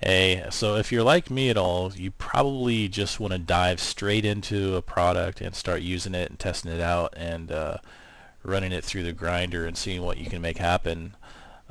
Hey, so if you're like me at all, you probably just want to dive straight into a product and start using it and testing it out and running it through the grinder and seeing what you can make happen.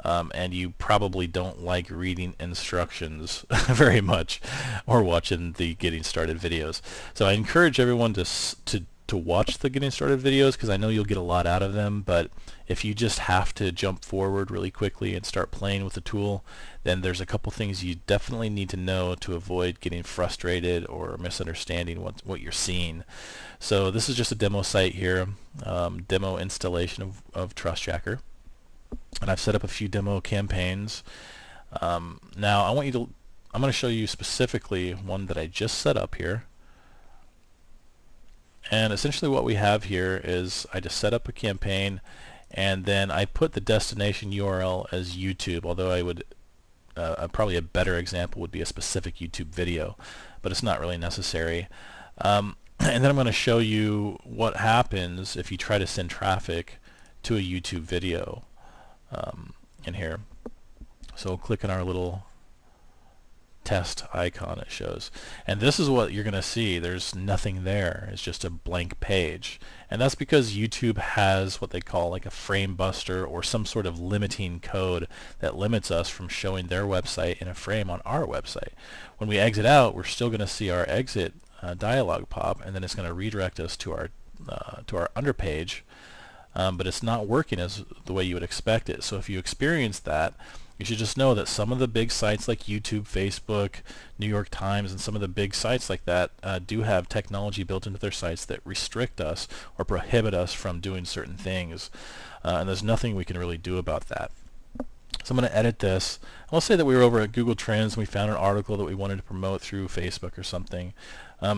And you probably don't like reading instructions very much or watching the getting started videos. So I encourage everyone to watch the getting started videos because I know you'll get a lot out of them, but if you just have to jump forward really quickly and start playing with the tool, then there's a couple things you definitely need to know to avoid getting frustrated or misunderstanding what you're seeing. So this is just a demo site here, demo installation of TrustJacker. And I've set up a few demo campaigns. Now I'm going to show you specifically one that I just set up here. And essentially what we have here is I just set up a campaign and then I put the destination URL as YouTube, although I would probably a better example would be a specific YouTube video, but it's not really necessary. And then I'm going to show you what happens if you try to send traffic to a YouTube video in here. So we'll click on our little test icon it shows, and this is what you're gonna see. There's nothing there. It's just a blank page, and that's because YouTube has what they call like a frame buster or some sort of limiting code that limits us from showing their website in a frame on our website. When we exit out, we're still gonna see our exit dialog pop, and then it's gonna redirect us to our under page, but it's not working as the way you would expect it. So if you experience that, you should just know that some of the big sites like YouTube, Facebook, New York Times, and some of the big sites like that do have technology built into their sites that restrict us or prohibit us from doing certain things. And there's nothing we can really do about that. So I'm going to edit this. And let's say that we were over at Google Trends and we found an article that we wanted to promote through Facebook or something.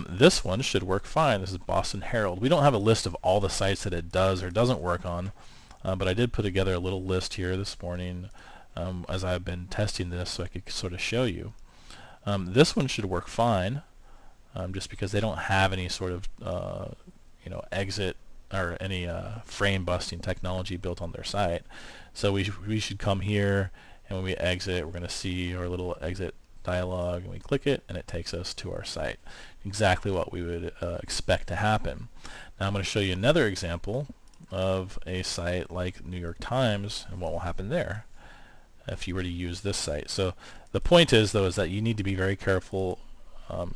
This one should work fine. This is Boston Herald. We don't have a list of all the sites that it does or doesn't work on, but I did put together a little list here this morning as I've been testing this so I could sort of show you. This one should work fine, just because they don't have any sort of exit or any frame busting technology built on their site. So we should come here, and when we exit, we're going to see our little exit dialog, and we click it and it takes us to our site. Exactly what we would expect to happen. Now I'm going to show you another example of a site like New York Times and what will happen there if you were to use this site. So the point is, though, is that you need to be very careful.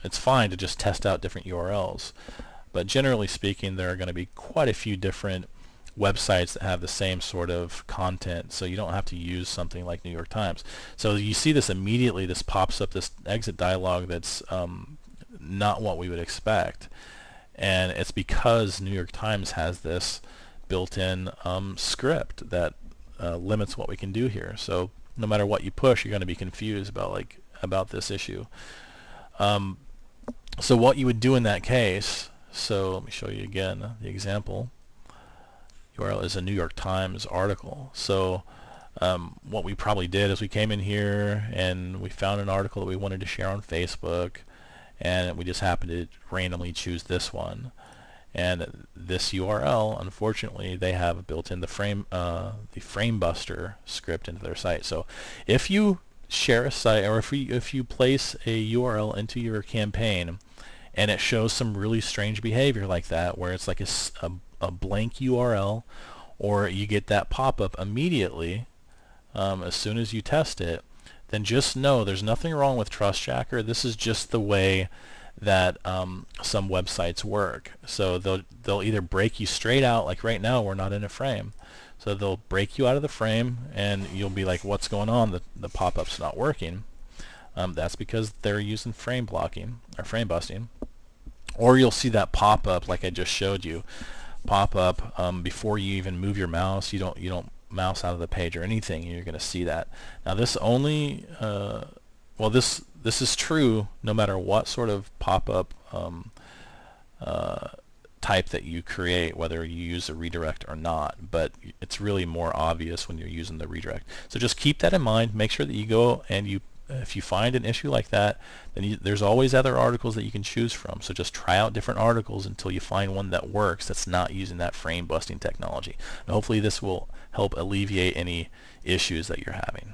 It's fine to just test out different URLs, but generally speaking, there are going to be quite a few different websites that have the same sort of content, so you don't have to use something like New York Times. So you see this immediately, this pops up, this exit dialog that's not what we would expect, and it's because New York Times has this built-in script that limits what we can do here. So no matter what you push, you're going to be confused about this issue. So what you would do in that case, so let me show you again the example. URL is a New York Times article. So what we probably did is we came in here and we found an article that we wanted to share on Facebook, and we just happened to randomly choose this one. And this URL, unfortunately, they have built in the frame buster script into their site. So if you share a site, or if you place a URL into your campaign and it shows some really strange behavior like that, where it's like a blank URL, or you get that pop-up immediately as soon as you test it, then just know there's nothing wrong with TrustJacker. This is just the way that some websites work. So they'll either break you straight out, like right now we're not in a frame, so they'll break you out of the frame and you'll be like, what's going on? The pop-up's not working. That's because they're using frame blocking or frame busting. Or you'll see that pop-up like I just showed you, pop up before you even move your mouse. You don't mouse out of the page or anything, and you're going to see that. Now this only this is true no matter what sort of pop-up type that you create, whether you use a redirect or not, but it's really more obvious when you're using the redirect. So just keep that in mind. Make sure that you go and if you find an issue like that, then there's always other articles that you can choose from. So just try out different articles until you find one that works, that's not using that frame busting technology. And hopefully this will help alleviate any issues that you're having.